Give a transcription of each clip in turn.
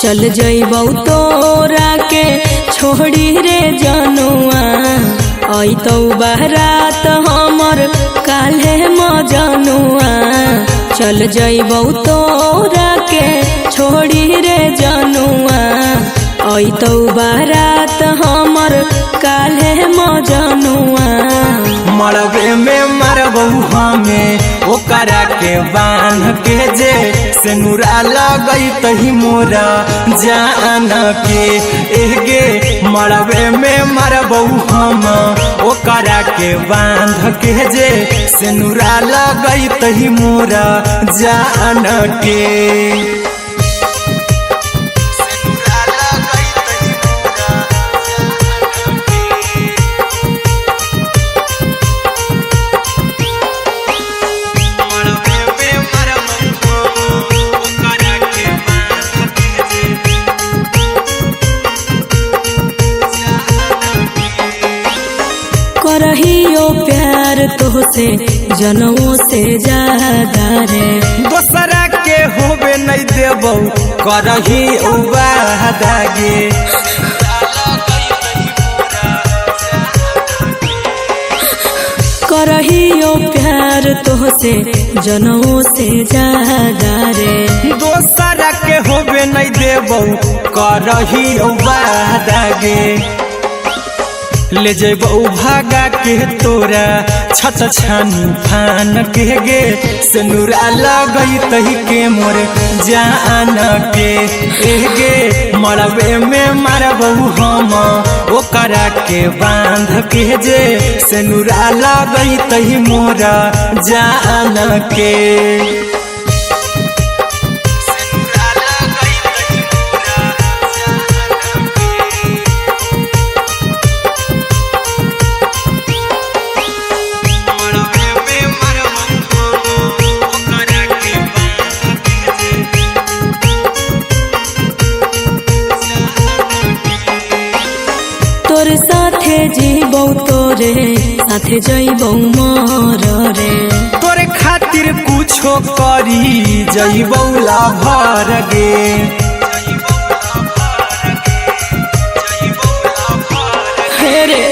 चल जइबौ तोरा के छोड़ी रे जनुआ अइतौ बारात हमर काल्हे मजनुआ। चल जइबौ तोरा के छोड़ी रे जनुआ अइतौ बारात हमर काल्हे मजनुआ। मरबे में मरबौ हमें ओकरा के बांध के जे सेनुरा लगई तही मोरा जान के एगे। मरबे में मरबौ हम ओकरा के बांध के जे सेनुरा लगई तही मोरा जान के। करहियो प्यार तोहसे जनमों से ज्यादा रे। दोसरा के होबे नहीं देबौ करही वादा गे। करहियो प्यार तोहसे जनमों से ज्यादा रे। दोसरा के होबे नहीं देबौ करही वादा गे। ले जेबौ भागा के तोरा छत छानी फान के गे सेनुरा लगई तही के मोर जान के एगे। मरबे में मरबौ हम ओकरा के बांध के जे सेनुरा लगई तही मोरा जान के। तोरे साथे जीबौ तोरे साथे जइबौ मर रे। तोरे खातिर कुछो करी जइबौ लाभर गे। हेरे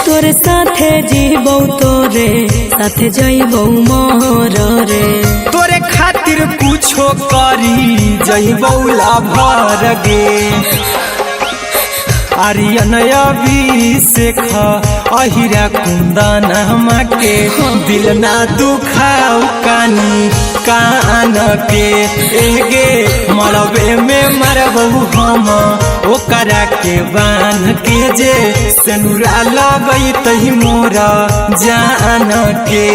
तोरे साथे जीबौ तोरे साथे जइबौ मर रे। तोरे खातिर कुछो करी जइबौ लाभर गे। आर्यन अभिषेक अहिरा कुंदन के दिल ना दुखाऊ कानी कान के एगे। मरबे में मरबौ हम ओकरा के बांध के जे सेनुरा लगई तही मोरा जान के।